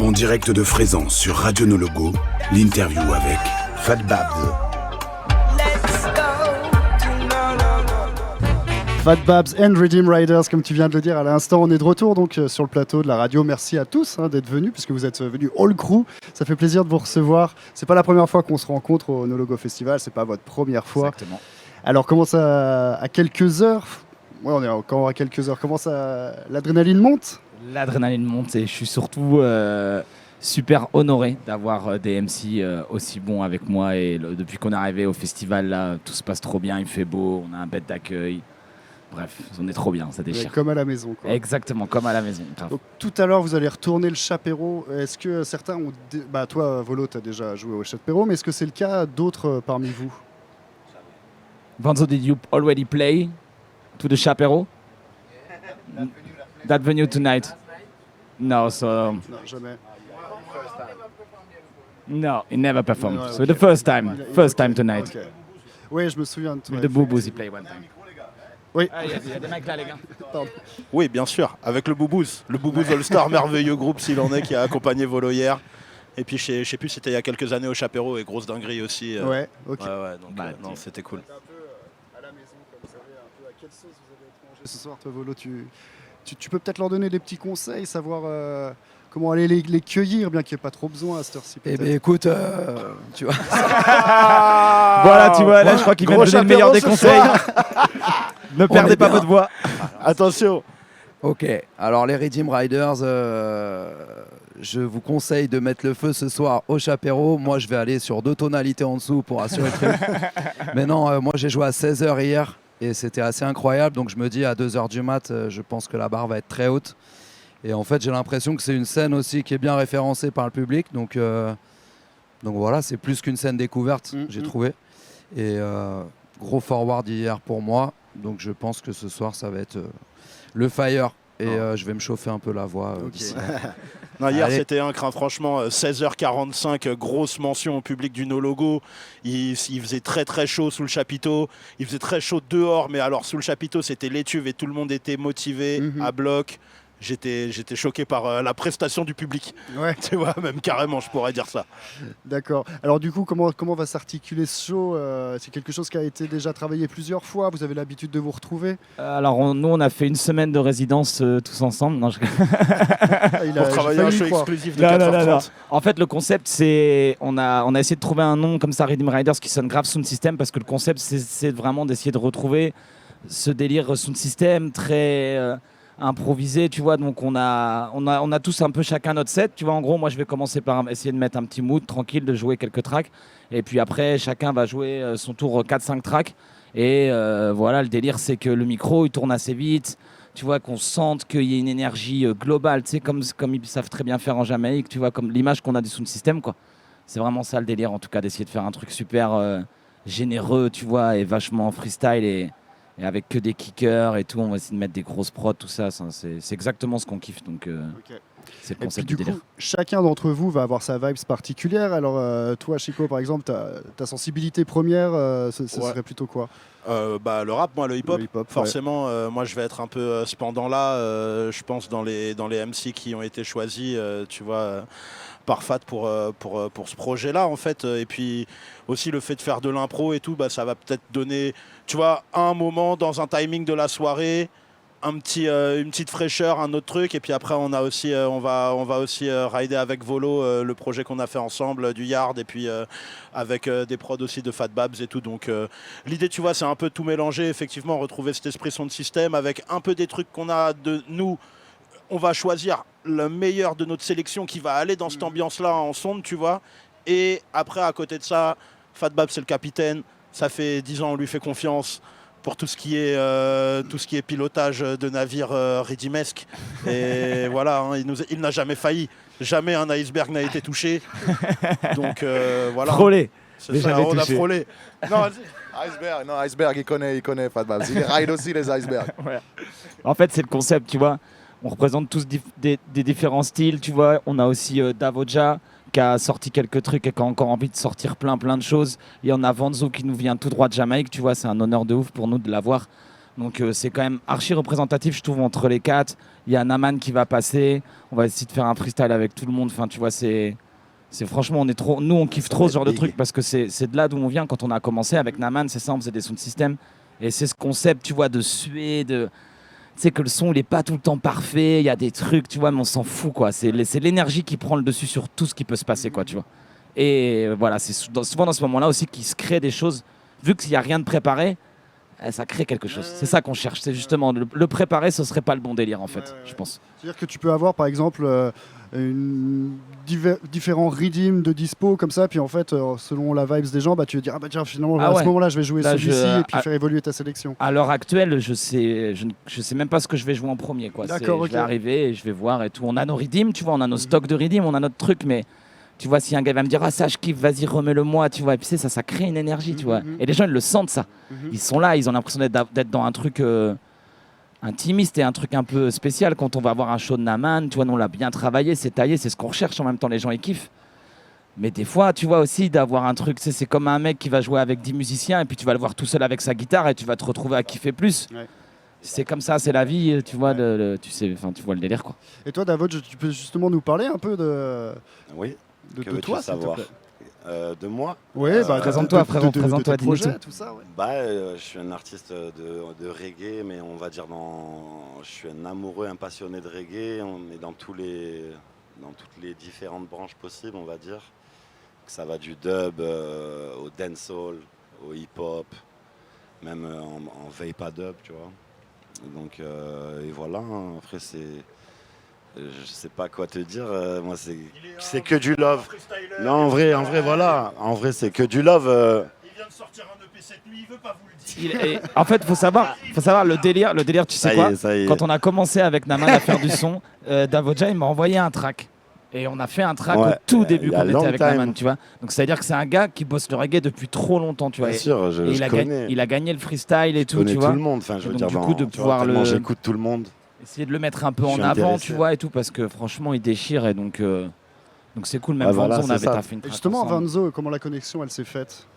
En direct de Frézan sur Radio No Logo, l'interview avec Fat Babs. Fat Babs and Redeem Riders, comme tu viens de le dire à l'instant, on est de retour donc sur le plateau de la radio. Merci à tous d'être venus, puisque vous êtes venus all crew. Ça fait plaisir de vous recevoir. C'est pas la première fois qu'on se rencontre au No Logo Festival, c'est pas votre première fois. Exactement. Alors comment ça, à quelques heures, ouais, on est encore à quelques heures, comment ça, l'adrénaline monte? L'adrénaline monte et je suis surtout super honoré d'avoir des MC aussi bons avec moi. Et depuis qu'on est arrivé au festival, là, tout se passe trop bien, il fait beau, on a un bête d'accueil. Bref, on est trop bien, ça déchire. Comme à la maison, quoi. Exactement, comme à la maison. Donc, tout à l'heure, vous allez retourner le Chapéro. Est-ce que certains ont... toi, Volo, tu as déjà joué au Chapéro, mais est-ce que c'est le cas d'autres parmi vous? Vanzo, did you already play to the Chapéro? That venue tonight? No, so... Non, jamais. No, he never performed. Ouais, So ok. the first time tonight. Okay. Oui, je me souviens de toi. With the Boo-Boos, he played one time. Oui. Ah, il y a des mecs là, les gars. Pardon. Oui, bien sûr, avec le Booboos. Le Booboos All-Star, merveilleux groupe s'il en est, qui a accompagné Volo hier. Et puis, je sais plus, c'était il y a quelques années au Chapéro et grosse dinguerie aussi. Ouais, ok. Ouais, donc Bah, non, c'était cool. Un peu à la maison, comme vous savez, un peu à quelle sauce vous allez être mangé ce soir, toi, Volo. Tu peux peut-être leur donner des petits conseils, savoir comment aller les cueillir, bien qu'il n'y ait pas trop besoin à cette heure-ci. Eh peut-être. bien écoute, tu vois. Voilà, tu vois, là, je crois qu'il vient de donner le meilleur des conseils. Ne perdez pas votre voix. Attention. Ok, alors les Redeem Riders, je vous conseille de mettre le feu ce soir au Chapéro. Moi, je vais aller sur 2 tonalités en dessous pour assurer le truc. Mais non, moi, j'ai joué à 16h hier et c'était assez incroyable. Donc, je me dis à 2h du mat, je pense que la barre va être très haute. Et en fait, j'ai l'impression que c'est une scène aussi qui est bien référencée par le public. Donc voilà, c'est plus qu'une scène découverte, j'ai trouvé. Et gros forward hier pour moi. Donc, je pense que ce soir, ça va être le fire. Et je vais me chauffer un peu la voix. d'ici là. Non, hier, Allez. c'était un crin, franchement, 16h45, grosse mention au public du No Logo. Il faisait très très chaud sous le chapiteau. Il faisait très chaud dehors, mais alors sous le chapiteau, c'était l'étuve et tout le monde était motivé, à bloc. J'étais choqué par la prestation du public. Ouais, Tu vois, même carrément, je pourrais dire ça. d'accord. Alors du coup, comment va s'articuler ce show? C'est quelque chose qui a été déjà travaillé plusieurs fois. Vous avez l'habitude de vous retrouver? Alors, nous, on a fait une semaine de résidence tous ensemble. Non, Pour travailler un show exclusif de 4h30. En fait, le concept, c'est... On a essayé de trouver un nom comme ça, Redeem Riders, qui sonne grave sound system, parce que le concept, c'est vraiment d'essayer de retrouver ce délire sound system très... improvisé, tu vois, donc on a tous un peu chacun notre set, tu vois, en gros, moi je vais commencer par essayer de mettre un petit mood tranquille, de jouer quelques tracks, et puis après chacun va jouer son tour 4-5 tracks, et voilà, le délire c'est que le micro il tourne assez vite, tu vois, qu'on sente qu'il y a une énergie globale, tu sais, comme ils savent très bien faire en Jamaïque, tu vois, comme l'image qu'on a du sound system, quoi. C'est vraiment ça le délire, en tout cas, d'essayer de faire un truc super généreux, tu vois, et vachement freestyle, et avec que des kickers et tout, on va essayer de mettre des grosses prods, tout ça. C'est exactement ce qu'on kiffe, donc Ok. c'est le Et puis concept du du délire. coup, chacun d'entre vous va avoir sa vibes particulière. Alors toi, Chico, par exemple, ta sensibilité première, ce serait plutôt quoi? Le rap, moi, le hip-hop. Le hip-hop, Forcément, moi, je vais être un peu ce pendant-là, je pense, dans les MC qui ont été choisis, tu vois, par Fat pour ce projet-là, en fait. Et puis aussi, le fait de faire de l'impro et tout, bah, ça va peut-être donner, tu vois, un moment dans un timing de la soirée, une petite fraîcheur, un autre truc. Et puis après, on a aussi, on va aussi rider avec Volo le projet qu'on a fait ensemble, du Yard, et puis avec des prods aussi de Fat Babs et tout. Donc l'idée, tu vois, c'est un peu tout mélanger, effectivement, retrouver cet esprit son de système avec un peu des trucs qu'on a de nous. On va choisir le meilleur de notre sélection qui va aller dans cette ambiance-là en sonde, tu vois. Et après, à côté de ça, Fat Babs, c'est le capitaine. Ça fait 10 ans, on lui fait confiance pour tout ce qui est pilotage de navire ridimesque. Et voilà, hein, il n'a jamais failli. Jamais un iceberg n'a été touché. Donc voilà. Frôlé. C'est Mais ça, jamais on a touché. frôlé. Non, Iceberg, il connaît Fat Babs. Il ride aussi les icebergs. Ouais. En fait, c'est le concept, tu vois. On représente tous des différents styles, tu vois. On a aussi Davoja qui a sorti quelques trucs et qui a encore envie de sortir plein de choses. Et on a Vanzo qui nous vient tout droit de Jamaïque, tu vois. C'est un honneur de ouf pour nous de l'avoir. Donc c'est quand même archi représentatif, je trouve, entre les quatre. Il y a Naman qui va passer. On va essayer de faire un freestyle avec tout le monde. Enfin, tu vois, c'est franchement, on kiffe trop ce genre de truc parce que c'est de là d'où on vient. Quand on a commencé avec Naman, c'est ça, on faisait des sound systems. Et c'est ce concept, tu vois, de suer, tu sais que le son, il est pas tout le temps parfait. Il y a des trucs, tu vois, mais on s'en fout, quoi. C'est l'énergie qui prend le dessus sur tout ce qui peut se passer, quoi, tu vois. Et voilà, c'est souvent dans ce moment-là aussi qu'il se crée des choses. Vu qu'il n'y a rien de préparé, ça crée quelque chose. C'est ça qu'on cherche. C'est justement le préparer, ce serait pas le bon délire, en fait, je pense. C'est-à-dire que tu peux avoir, par exemple, différents rythmes de dispo comme ça, puis en fait, selon la vibes des gens, bah, tu veux dire, ah bah tiens, finalement, à ce moment-là, je vais jouer celui-ci et puis faire évoluer ta sélection. À l'heure actuelle, je sais même pas ce que je vais jouer en premier, quoi. D'accord, Je vais arriver et je vais voir et tout. On a nos rythmes, tu vois, on a nos stocks de rythmes, on a notre truc, mais tu vois, si un gars va me dire, ah ça je kiffe, vas-y remets-le-moi, tu vois, et puis ça crée une énergie, tu vois. Et les gens ils le sentent ça. Ils sont là, ils ont l'impression d'être dans un truc intimiste et un truc un peu spécial. Quand on va avoir un show de Naman, tu vois, nous, on l'a bien travaillé, c'est taillé, c'est ce qu'on recherche en même temps, les gens ils kiffent. Mais des fois, tu vois aussi d'avoir un truc, c'est comme un mec qui va jouer avec 10 musiciens et puis tu vas le voir tout seul avec sa guitare et tu vas te retrouver à kiffer plus. Ouais. C'est comme ça, c'est la vie, tu vois, tu vois le délire, quoi. Et toi, Davod, tu peux justement nous parler un peu de... Oui. De toi, savoir de moi. Oui, présente-toi, présente-toi, projet, tout ça. Ouais. Je suis un artiste de reggae, mais on va dire je suis un amoureux, un passionné de reggae. On est dans toutes les différentes branches possibles, on va dire. Ça va du dub au dancehall, au hip-hop, même en vape dub, tu vois. Donc et voilà. Après je sais pas quoi te dire, moi c'est que du love. Non, en vrai, voilà. En vrai, c'est que du love. Il vient de sortir un EP cette nuit, il veut pas vous le dire. En fait, faut savoir le délire, tu sais quoi. Quand on a commencé avec Naman à faire du son, Davodja, il m'a envoyé un track. Et on a fait un track au tout début qu'on était avec Naman, tu vois. Donc ça veut dire que c'est un gars qui bosse le reggae depuis trop longtemps, tu vois. Bien sûr, il a gagné le freestyle et tout, tu vois. Tout le monde, enfin, je veux dire, du coup, de pouvoir j'écoute tout le monde. Essayer de le mettre un peu en avant, tu vois, et tout, parce que franchement, il déchire et donc c'est cool. Même Vanzo, on avait taffé une track. Justement, ensemble. Vanzo, comment la connexion elle s'est faite?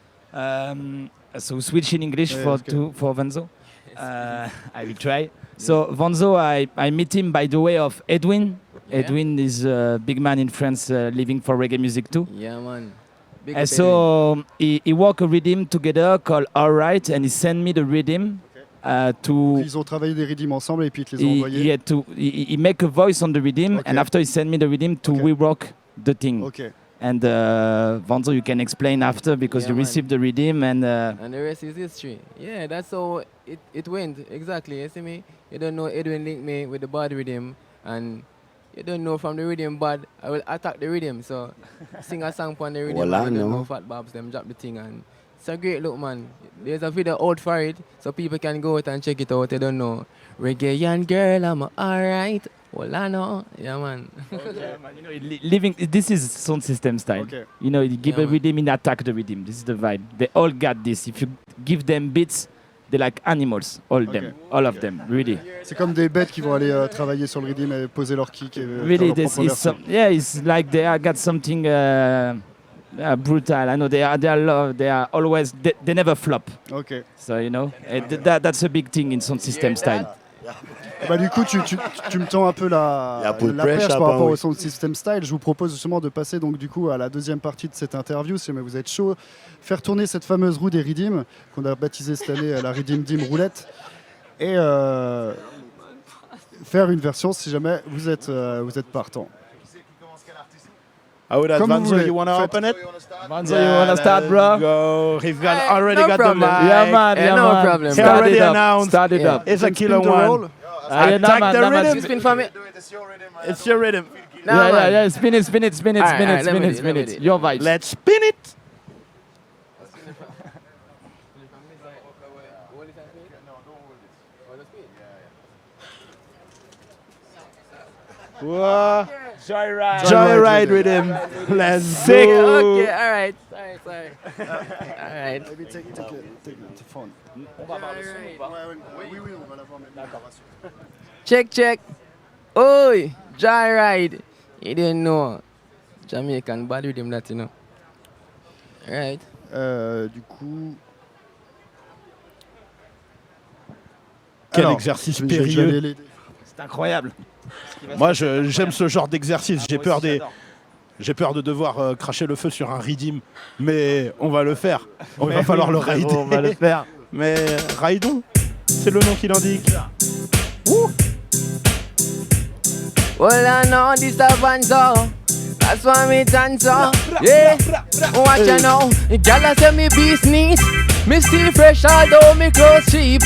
So switch in English for Vanzo. I will try. So Vanzo, I meet him by the way of Edwin. Yeah. Edwin is a big man in France, living for reggae music too. Yeah, man. And so he worked a rhythm together called All Right, and he sent me the rhythm. Ils ont travaillé des rythms ensemble et puis ils te les ont envoyés. He make a voice on the rhythm, and after he sent me the rhythm to we rock the thing. Okay. And Vanzo, you can explain after because you received the rhythm and the rest is history. Yeah, that's how it went exactly. You see me? You don't know Edwin linked me with the bad rhythm, and you don't know from the rhythm bad. I will attack the rhythm. So sing a song on the rhythm. Voilà, and don't know Fat Babs them drop the thing and. It's a great look, man. There's a video out for it, so people can go out and check it out. They don't know. Reggaean girl, I'm alright. Well, I know. Yeah, man. Yeah, man. You know, living. This is sound system style. Okay. You know, you give a rhythm and attack the rhythm. This is the vibe. They all got this. If you give them beats, they're like animals. All of them, really. C'est comme des bêtes qui vont aller travailler sur le rhythm et poser leur kick. Et really, it's like they got something. Brutal. I know they are always they never flop. Okay. So you know that's a big thing in sound system style. Bah, du coup, tu me tends un peu la perche par rapport au sound system style. Je vous propose justement de passer donc du coup à la deuxième partie de cette interview, si jamais vous êtes chaud, faire tourner cette fameuse roue des Riddim qu'on a baptisée cette année la Riddim Dim Roulette et faire une version si jamais vous êtes partant. I would have Vanzo, you want to open it? Vanzo, you want to start, bro? Go. He's already got problem. the mic. Yeah, man. No problem. He already announced. Start it up. It's a killer one. Attack the rhythm. Spin for me. It's your rhythm. Yeah. Spin it. Your vibes. Let's spin it. Whoa. Joyride with him. Let's Sick. go. Okay, all right. Sorry. All right. Maybe take the phone. On va avoir le son ou pas? Oui, on va l'avoir maintenant. Check. Oi, Joyride. You didn't know. Jamaican bad with him that, you know. All right. Du coup... Quel Alors, exercice je vais aller périlleux. l'aider. C'est incroyable. Moi, j'aime ce genre d'exercice. J'ai peur de devoir cracher le feu sur un redeem, mais on va le faire. Il va falloir le rider. On va le faire. Mais raidons, c'est le nom qui l'indique. Well, I know this a Vanzo. That's why me dance so. Yeah, watch you know. Gyal say me business. Me still fresh although me clothes cheap.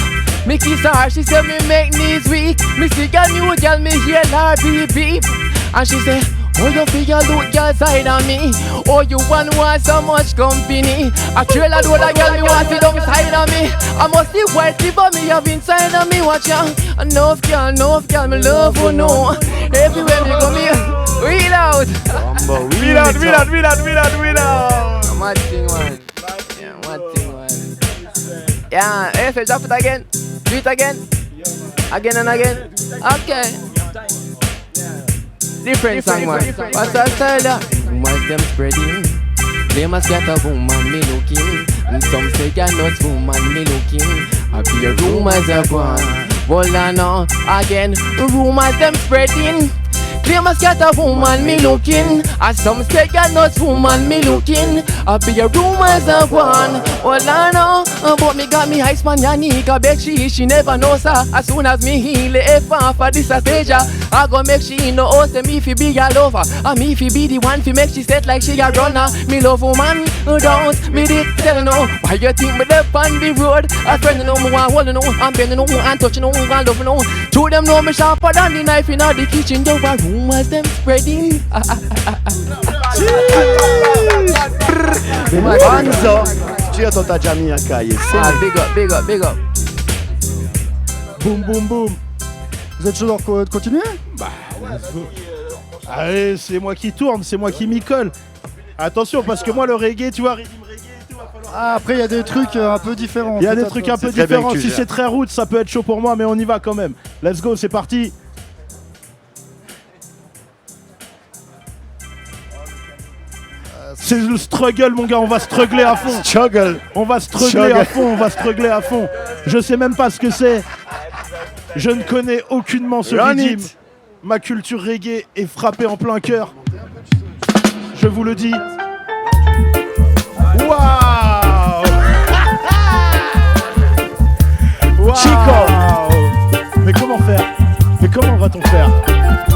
Me kiss her, she say me make knees weak. Me see a new girl, me hear her beep beep. And she say, oh you feel look girl side of me. Oh you want so much company. A trailer do the girl me want sit down side of me. I must be white but me have inside of me. Watch ya. Enough girl me love you know. Everywhere me go me read out. Read out. Mad thing man. Yeah, mad thing man. Yeah, if you drop it again, do it again. Again and again. Okay. Different song man. What's that style? Rumors them spreading. They must get a woman me looking. And some say you're not woman me looking. I be a rumors are gone. Well I know again. Rumors them spreading. They must get a woman me looking. As some say you're not woman me looking. I be a rumors are gone. Well I know. But me got me ice man Yanika bet she never knows her. As soon as me heal it for this a stage I go make she know oh say me fi be a lover. And me fi be the one fi make she set like she a runner. Me love woman, don't me did tell no. Why you think me up on the road? A friend know me want hold no. I'm bending no and touching no and loving no. Two them know me sharper than the knife in the kitchen. Yo, rumors them spreading. Vanzo, io to ta jamia caille. Big up. Boum, boum, boum. Vous êtes chaud de continuer? Allez, c'est moi qui tourne, c'est moi qui m'y colle. Attention, parce que moi, le reggae, tu vois, rhythm reggae et tout, va falloir... Ah, après, il y a des trucs un peu différents. Il y a des trucs un peu très bien différents. que tu Si gères. c'est très route, ça peut être chaud pour moi, mais on y va quand même. Let's go, c'est parti. C'est le struggle, mon gars, on va struggler à fond. Struggle. On va struggler à fond, on va struggler à fond. Je sais même pas ce que c'est. Je ne connais aucunement ce Run rythme. it. Ma culture reggae est frappée en plein cœur. Je vous le dis. Waouh. Wow. Chico. Mais comment faire? Mais comment va-t-on faire?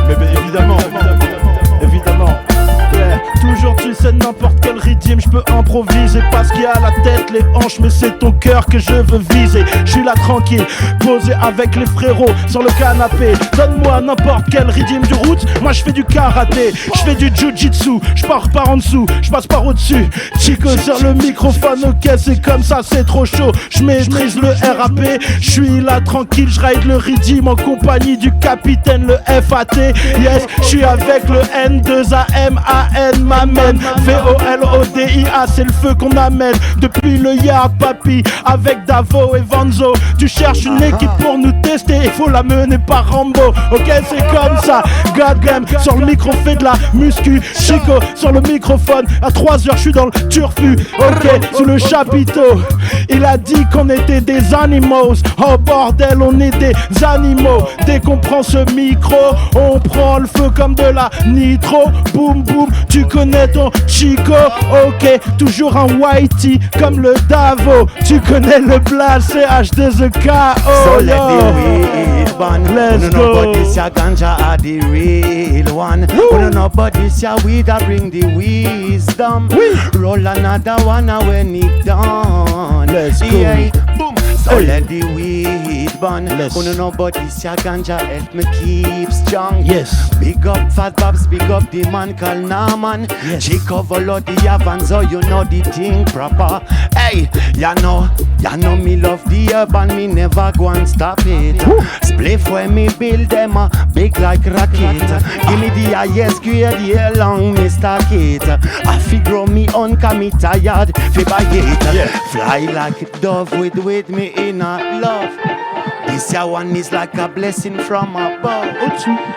Mais évidemment. Yeah. Toujours tu sais n'importe quel rythme, je peux improviser parce qu'il y a la tête, les hanches, mais c'est ton cœur que je veux viser. Je suis là tranquille, posé avec les frérots sur le canapé. Donne-moi n'importe quel rythme du route, moi je fais du karaté, je fais du jujitsu, je pars par en dessous, je passe par au-dessus. Chico sur le microphone, ok c'est comme ça, c'est trop chaud. Je maîtrise le RAP, je suis là tranquille, je ride le rythme en compagnie du capitaine, le FAT. Yes, je suis avec le N2AMAN, m'amène. VOLODIA, c'est le feu qu'on amène. Depuis le Yard Papi, avec Davo et Vanzo. Tu cherches une équipe pour nous tester, il faut la mener par Rambo. Ok, c'est comme ça. Goddamn, sur le micro, fait de la muscu. Chico, sur le microphone, à 3h, je suis dans le turfu. Ok, sous le chapiteau. Il a dit qu'on était des animaux. Oh bordel, on est des animaux. Dès qu'on prend ce micro, on prend le feu comme de la nitro. Boum boum, tu connais ton Chico. Ok, toujours un whitey comme le Davo. Tu connais le blast, c'est H2KO. So let the weed burn. Let's No, go. but this ya ganja are the real one. No, but this ya weed a bring the wisdom. Roll another one when it done. Let's go. Yeah, boom. So Hey. let the weed burn. Let's- No, but this ya ganja help me keep strong. Yes. Big up Fat Babs, big up the man called Naman. Yes. Chico Volodi Avanzo, you know the thing proper. Hey, you know me love the urban, me never go and stop it. Spliff when me build them big like rocket. Give me the highest grade, yeah, long me stack it. I figure me on, cause me tired, fi buy it. Fly like a dove with me in a love. This year one is like a blessing from above.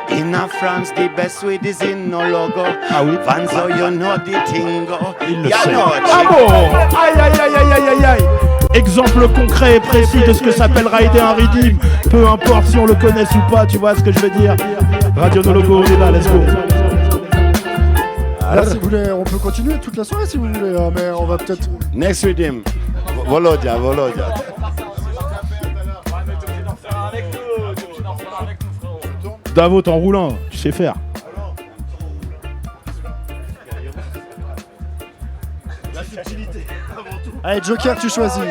In a France, the best weed is in no logo. Ah oui. Vanzo, you know the thing go. Il le You sait. know, Ah bon? Aïe aïe aïe aïe aïe aïe aïe. exemple concret et précis de ce que s'appelle rider un redeem. Peu importe si on le connaisse ou pas, tu vois ce que je veux dire. Radio No Logo, on est là, let's go. Là, si vous voulez, on peut continuer toute la soirée si vous voulez, mais on va peut-être... Next rhythm. Volodia. Davo, t'en roulant, tu sais faire. La subtilité, avant tout. Allez, Joker, tu choisis.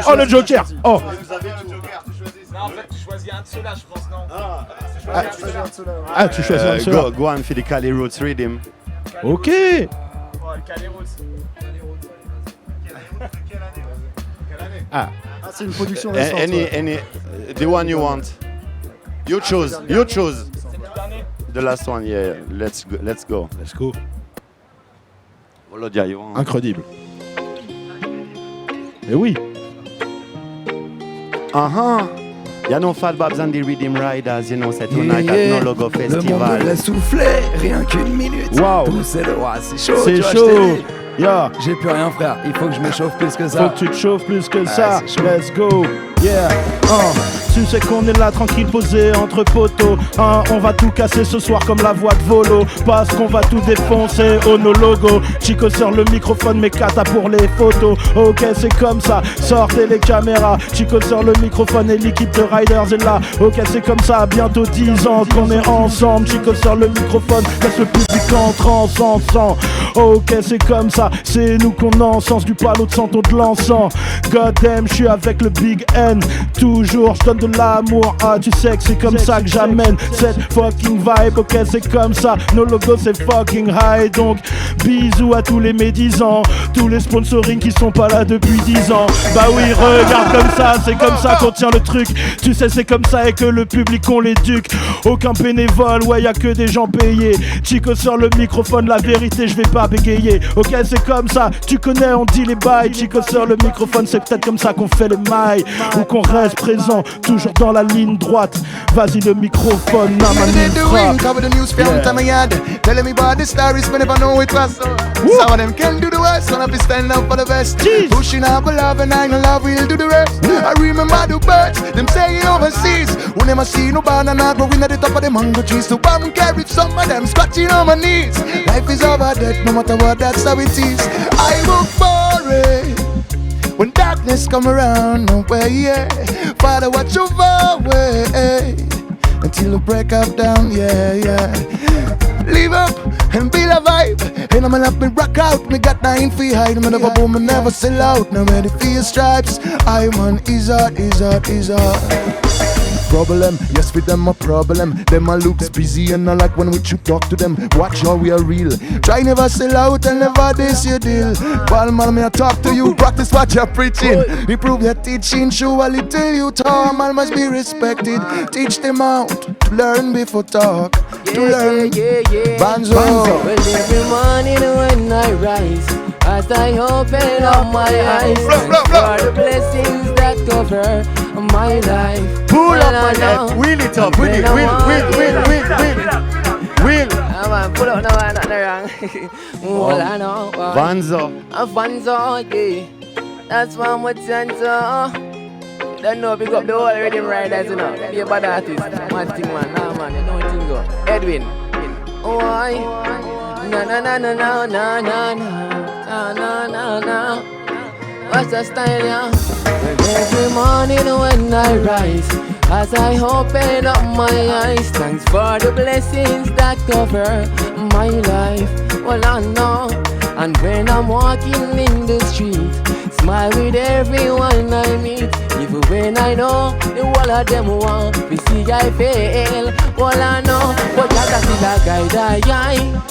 Oh, le Joker. Oh. Vous avez le Joker, tu choisis. Non, en fait, tu choisis un de ceux-là, je pense, non? Tu choisis un de ceux-là. Ah, tu choisis un de ceux-là. Go on for the Cali Roots rhythm. Ok. Ah, c'est une production récente. The one you want. You choose. The last one, yeah. Let's go. Let's go. Volodia, you want. Incroyable. Mais oui. You know Fat Babs and the Rhythm Riders, you know, c'est tonight at No Logo Le monde Festival. me laisse souffler, rien qu'une minute. Wow. Pousser le roi, c'est chaud. C'est tu vois, chaud. je t'ai dit. Yeah. J'ai plus rien, frère. Il faut que je m'échauffe plus que ça. Faut que tu te chauffes plus que ça. c'est chaud. Let's go. Yeah. Tu sais qu'on est là tranquille posé entre poteaux. On va tout casser ce soir comme la voix de Volo. Parce qu'on va tout défoncer au No Logo. Chico sort le microphone, mais Kata pour les photos. Ok, c'est comme ça. Sortez les caméras. Chico sort le microphone et l'équipe de Riders est là. Ok, c'est comme ça. Bientôt 10 ans qu'on est ensemble. Chico sort le microphone, laisse le public en transe ensemble. Ok, c'est comme ça. C'est nous qu'on encense du palo de santo de l'encens. God damn, je suis avec le Big N. Toujours, je donne de l'amour. Ah, tu sais que c'est comme ça que j'amène cette fucking vibe. Ok, c'est comme ça. No Logo, c'est fucking high. Donc, bisous à tous les médisants. Tous les sponsorings qui sont pas là depuis 10 ans. Bah oui, regarde comme ça. C'est comme ça qu'on tient le truc. Tu sais, c'est comme ça et que le public, on l'éduque. Aucun bénévole, ouais, y'a que des gens payés. Chico sort le microphone, la vérité, je vais pas bégayer. Ok, c'est comme ça. Tu connais, on dit les bails. Chico sort le microphone, c'est peut-être comme ça qu'on fait les mailles. Ou qu'on reste présent, toujours dans la ligne droite. Vas-y, le microphone, n'a ma ligne frappe. Cover the news from time I had. Telling me about the stories, but never know it was so. Some of them can do the worst, one of them stand up for the best. Pushing up a love and I know love will do the rest. I remember the birds, them saying overseas. Who never see no banana growing at the top of the mango trees. To bomb carry some of them scratching on my knees. Life is over death, no matter what, that's how it is. I look for it. When darkness come around, no way, yeah. Father, watch over way until the break of dawn, yeah. Live up and build a vibe. And I'm gonna up and rock out. Me got nothing for hide. Me never boom, me never sell out. Now ready for your stripes. I man is hard. Problem, yes, with them a problem. Them a looks busy and I like when we you talk to them. Watch how we are real. Try never sell out and never this your deal. Well, man, me I talk to you. Practice what you're preaching. Improve your teaching. Show a little you talk. Man must be respected. Teach them out to learn before talk. To learn. Banzo. Well, every morning when I rise, as I open up my eyes, for the blessings that cover my life. Pull up my life, wheel it up, wheel. Pull up, no, not wrong. Well, I know. Vanzo. Vanzo, yeah. That's one more Vanzo. Don't know, pick up the whole Rhythm Riders, you know. Be a bad artist. One thing, man. Nah, man, you know what thing go. Edwin. Why? No. What's the style, yeah? Every morning when I rise, as I open up my eyes, thanks for the blessings that cover my life. Well, I know. And when I'm walking in the street, smile with everyone I meet. Even when I know the whole of them want to see I fail. Well, I know, but that's still a guide,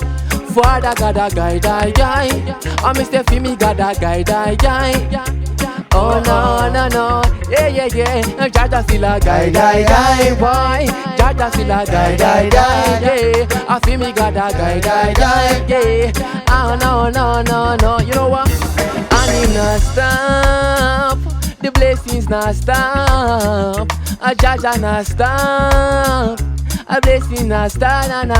Father got a guide, I Mr. Fimi got a guide, Oh no, yeah. Jaja still a guide, boy. Jaja still a guide, yeah. I Fimi got a guide, yeah. Oh no, you know what? And it not stop, the blessings not stop, Jaja not stop. a blessing a star and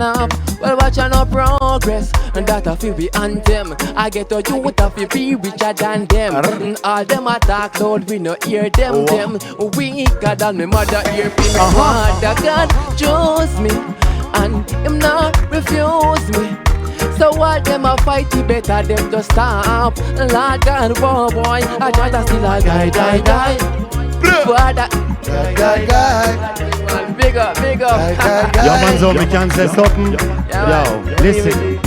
up. Well, watch on our progress, and that a feel be anthem. I get to you with a feel be richer than them. All them attack loud, we no hear them. Them weaker than me mother ear pin. Mother God chose me, and him not refuse me. So while them a fight, it better them just stop. Lord God, boy, I try to steal a guy. Father, guy. Big up. Yo, Vanzo, me can say something. Yo, listen.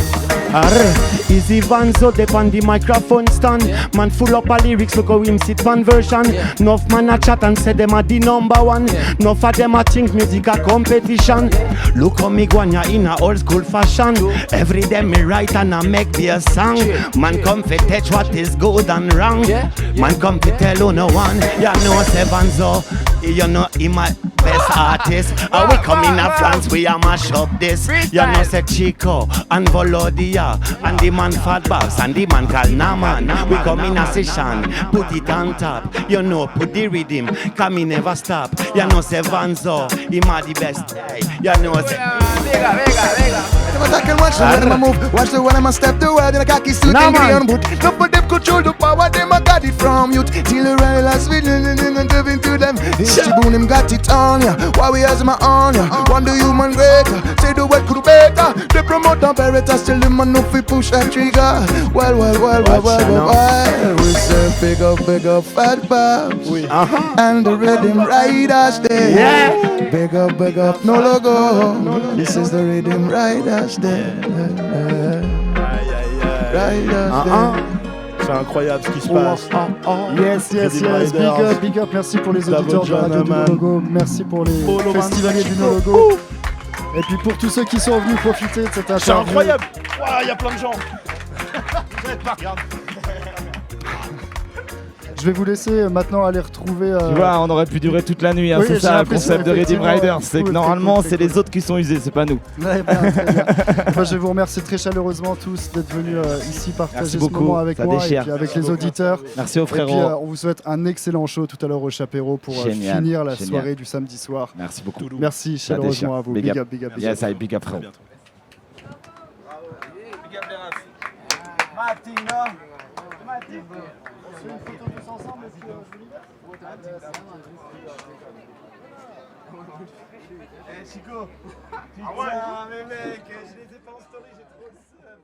Easy Vanzo, they on the microphone stand. Man full up a lyrics, look how him sit one version. Enough man a chat and say them a the number one. Enough of them a think music a competition. Look how me guanya in a old school fashion. Every day me write and I make me a song. Man come fi touch what is good and wrong. Man come fi tell who no one. Ya know say Vanzo, you know he my best artist. And we come in a France, we a mash up this. You know say Chico and Volodia. And the man Fat Babs and the man called Naman. We come in a session, put it on top. You know, put the rhythm, come in never stop. You know say Vanzo, he ma the best. You know say I can watch the way them a move, watch the way them a step the word in a khaki suit and grey on boot. None of them control the power, them a got it from youth. Till the real last with and giving to them. Boom, them got it on ya. Why we has my on ya? One the human greater, say the word could better. They promote the Veritas, still them man no fi push that trigger. Well. We say big up Fat Babs and the Rhythm Riders there. Big up no logo. This is the Rhythm Riders there. C'est incroyable ce qui se passe. Yes. Big up. Merci pour les auditeurs de la radio du No Logo. Merci pour les festivaliers du No Logo. Et puis pour tous ceux qui sont venus profiter de cette interview. C'est incroyable. Il y a plein de gens. Regarde. Je vais vous laisser maintenant aller retrouver. Tu vois, on aurait pu durer toute la nuit. Hein, oui, c'est ça le concept de Redeem Riders. C'est que normalement, c'est les autres qui sont usés, c'est pas nous. Ouais, très bien. Moi, je vais vous remercier très chaleureusement tous d'être venus ici partager ce moment avec moi et puis avec les auditeurs. Merci aux frérots. Et puis, on vous souhaite un excellent show tout à l'heure au Chapéro pour finir la soirée du samedi soir. Merci beaucoup. Merci chaleureusement à vous. Big up. Yes, big up frérot. On se fait une photo tous ensemble et puis Chico, putain, mais mec, je les ai pas en story, j'ai trop le seum.